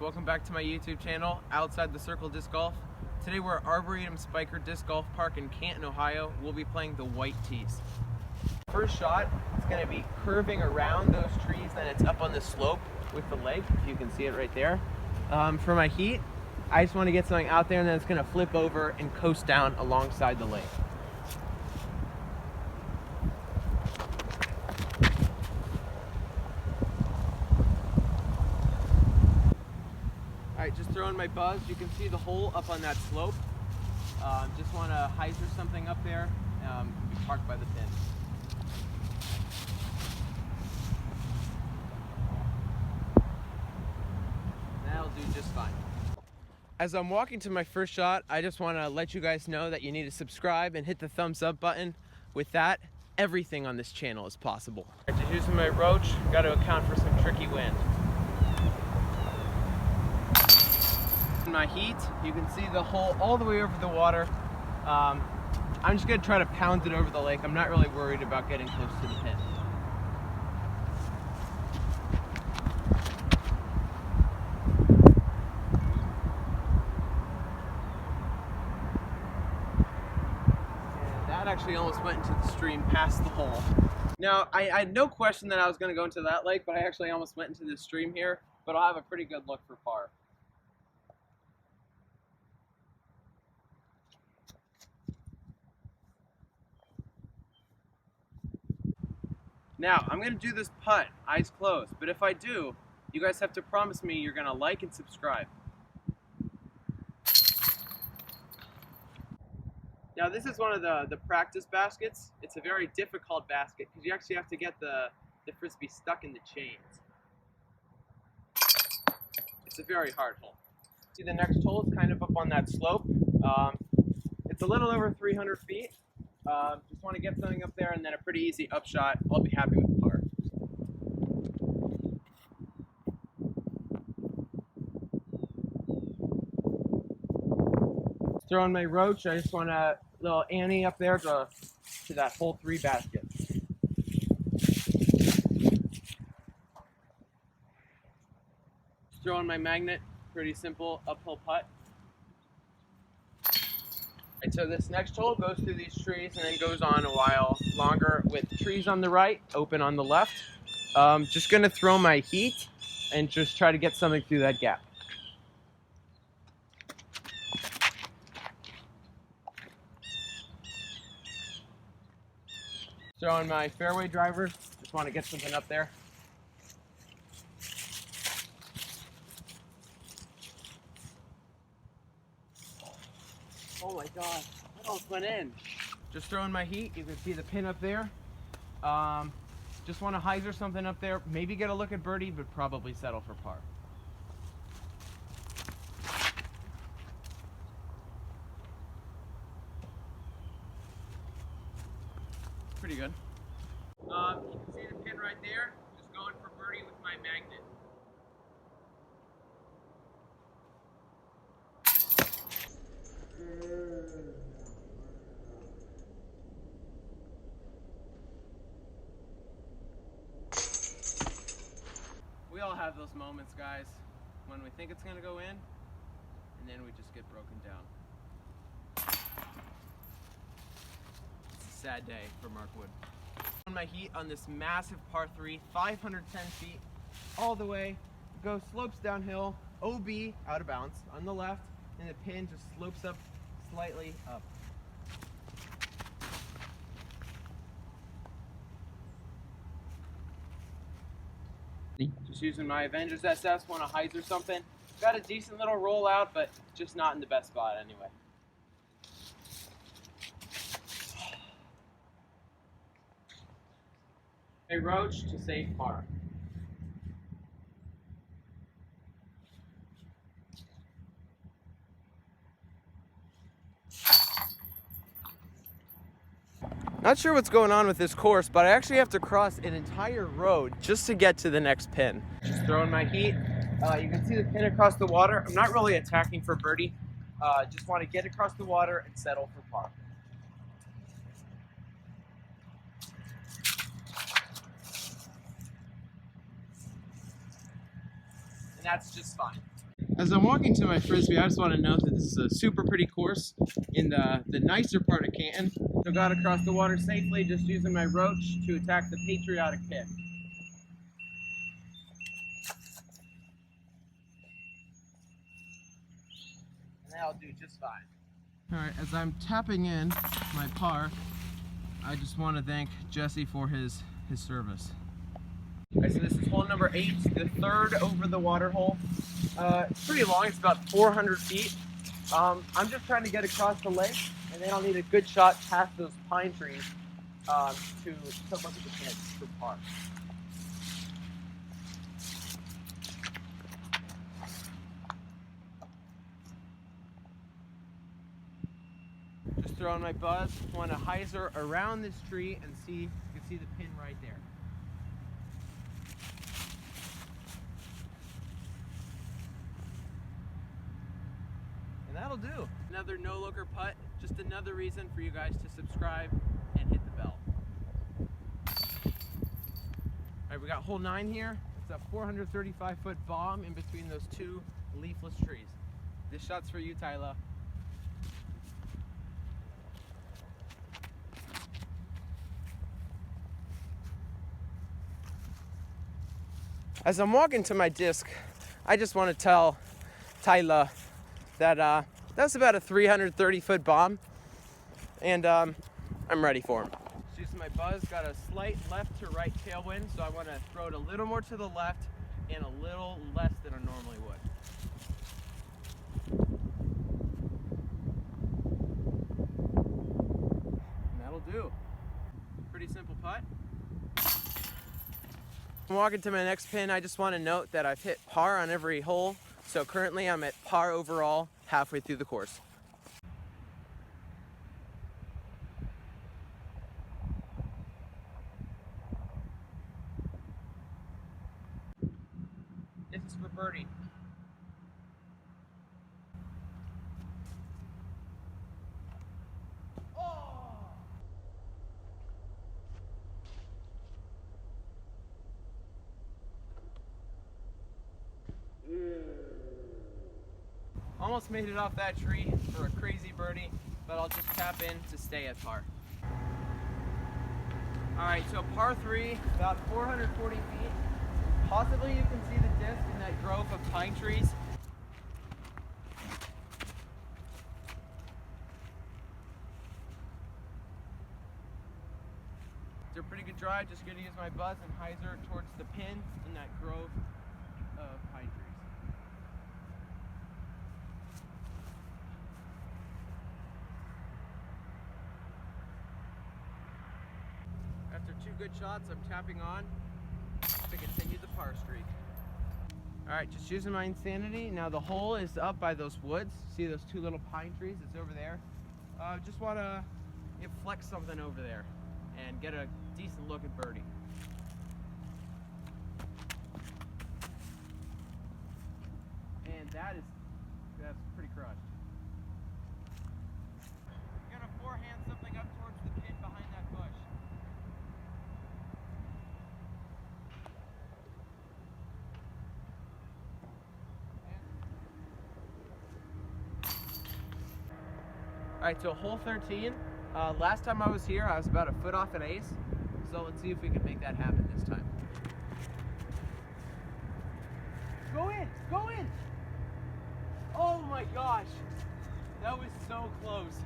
welcome back to my YouTube channel, Outside the Circle Disc Golf. Today we're at Arboretum Spiker Disc Golf Park in Canton, Ohio. We'll be playing the white tees. First shot, it's going to be curving around those trees, then it's up on the slope with the lake, if you can see it right there. For my heat, I just want to get something out there and then it's going to flip over and coast down alongside the lake. Alright, just throwing my buzz. You can see the hole up on that slope. Just want to hyzer something up there. Be parked by the pin. That'll do just fine. As I'm walking to my first shot, I just want to let you guys know that you need to subscribe and hit the thumbs up button. With that, everything on this channel is possible. Just using my roach, got to account for some tricky wind. My heat, you can see the hole all the way over the water. I'm just going to try to pound it over the lake. I'm not really worried about getting close to the pin. And that actually almost went into the stream past the hole. Now, I had no question that I was going to go into that lake, but I actually almost went into the stream here, but I'll have a pretty good look for par. Now, I'm going to do this putt, eyes closed, but if I do, you guys have to promise me you're going to like and subscribe. Now, this is one of the practice baskets. It's a very difficult basket because you actually have to get the frisbee stuck in the chains. It's a very hard hole. See, the next hole is kind of up on that slope. It's a little over 300 feet. Just want to get something up there and then a pretty easy upshot. I'll be happy with par. Throwing my roach, I just want a little Annie up there to that hole 3 basket. Throwing my magnet, pretty simple uphill putt. And so this next hole goes through these trees and then goes on a while longer with trees on the right, open on the left. Just going to throw my heat and just try to get something through that gap. Throwing my fairway driver, just want to get something up there. Oh my god, that almost went in. Just throwing my heat, you can see the pin up there. Just want to hyzer something up there, maybe get a look at birdie, but probably settle for par. Pretty good. You can see the pin right there, just going for birdie with my magnet. We all have those moments, guys, when we think it's going to go in, and then we just get broken down. It's a sad day for Mark Wood. On my heat on this massive par 3, 510 feet, all the way, goes slopes downhill, OB, out of bounds, on the left, and the pin just slopes up slightly up. Just using my Avengers SS, want to hyzer something. Got a decent little rollout, but just not in the best spot anyway. A roach to save par. Not sure what's going on with this course, but I actually have to cross an entire road just to get to the next pin. Just throwing my heat. You can see the pin across the water. I'm not really attacking for birdie. Just want to get across the water and settle for par. And that's just fine. As I'm walking to my frisbee, I just want to note that this is a super pretty course in the nicer part of Canton. So got across the water safely, just using my roach to attack the patriotic pin. And that'll do just fine. Alright, as I'm tapping in my par, I just want to thank Jesse for his service. Alright, so this is hole number 8, the third over the water hole. It's pretty long, it's about 400 feet. I'm just trying to get across the lake, and then I'll need a good shot past those pine trees to look at the pin for par. Just throwing my buzz, want to hyzer around this tree and see, you can see the pin right there. That'll do. Another no-looker putt, just another reason for you guys to subscribe and hit the bell. Alright, we got hole 9 here. It's a 435-foot bomb in between those two leafless trees. This shot's for you, Tyler. As I'm walking to my disc, I just want to tell Tyler that that's about a 330-foot bomb, and I'm ready for him. Just using my buzz, got a slight left to right tailwind, so I want to throw it a little more to the left and a little less than I normally would. And that'll do. Pretty simple putt. I'm walking to my next pin. I just want to note that I've hit par on every hole. So currently I'm at par overall halfway through the course. This is for birdie. Almost made it off that tree for a crazy birdie, but I'll just tap in to stay at par. Alright, so par 3, about 440 feet. Possibly you can see the disc in that grove of pine trees. It's a pretty good drive, just gonna use my buzz and hyzer towards the pin in that grove of pine trees. After 2 good shots, I'm tapping on to continue the par streak. Alright, just using my insanity. Now the hole is up by those woods. See those 2 little pine trees? It's over there. Just want to flex something over there and get a decent look at birdie. And that's pretty crushed. I'm gonna forehand something up towards the pin behind that bush. Alright, so hole 13. Last time I was here, I was about a foot off an ace. So let's see if we can make that happen this time. Go in! Go in! Oh my gosh! That was so close.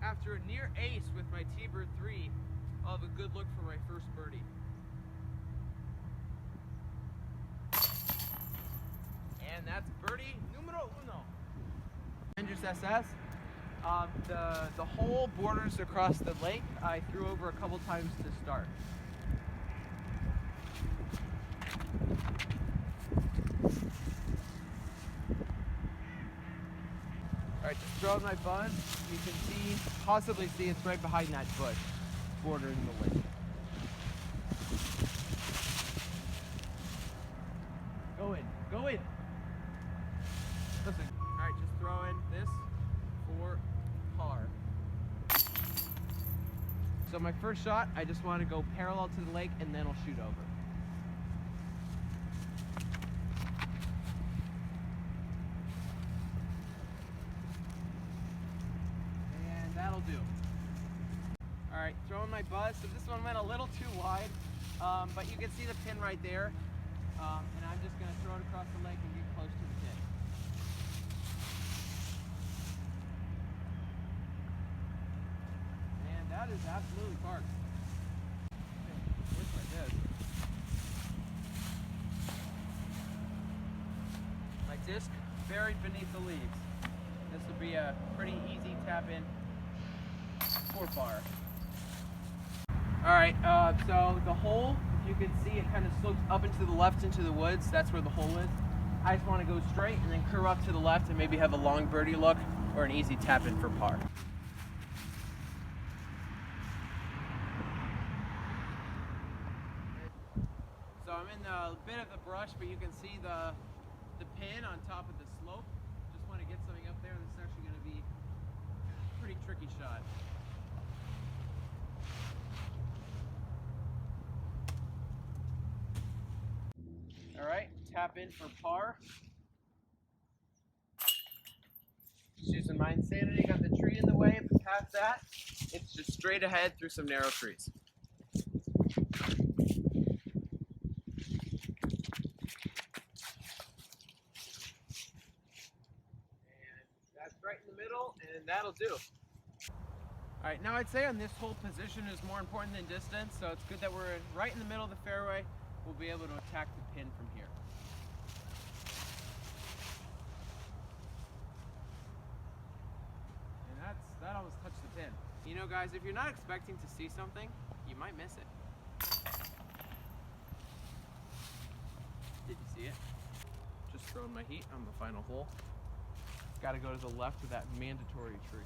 After a near ace with my T-bird 3, I'll have a good look for my first birdie. And that's birdie numero uno. Andrews SS. The hole borders across the lake. I threw over a couple times to start. Alright, just throwing my buzz. You can possibly see it's right behind that bush, bordering the lake. Go in, go in. Listen. Alright, just throwing this for first shot, I just want to go parallel to the lake and then I'll shoot over. And that'll do. Alright, throwing my buzz. So this one went a little too wide, but you can see the pin right there. And I'm just going to throw it across the lake and get close to the pin. And that is absolutely parked. Looks like this. My disc buried beneath the leaves. This will be a pretty easy tap in for par. Alright, so the hole, if you can see, it kind of slopes up into the left into the woods. That's where the hole is. I just want to go straight and then curve up to the left and maybe have a long birdie look or an easy tap in for par. So I'm in a bit of the brush, but you can see the pin on top of the slope. Just want to get something up there. This is actually going to be a pretty tricky shot. All right, tap in for par. Just using my insanity, got the tree in the way, but past that, it's just straight ahead through some narrow trees. And that's right in the middle, and that'll do. All right, now I'd say on this hole, position is more important than distance, so it's good that we're right in the middle of the fairway. We'll be able to attack the pin from here. And that almost touched the pin. You know, guys, if you're not expecting to see something, you might miss it. Did you see it? Just throwing my heat on the final hole. Got to go to the left of that mandatory tree.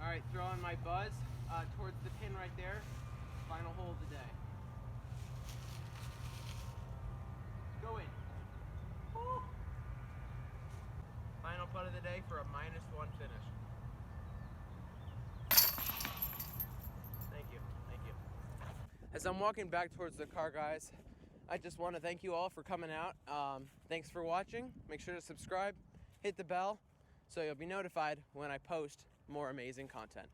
All right, throwing my buzz towards the pin right there. Final hole of the day. Go in. Woo. Final putt of the day for a -1 finish. Thank you, thank you. As I'm walking back towards the car, guys, I just want to thank you all for coming out. Thanks for watching. Make sure to subscribe, hit the bell, so you'll be notified when I post more amazing content.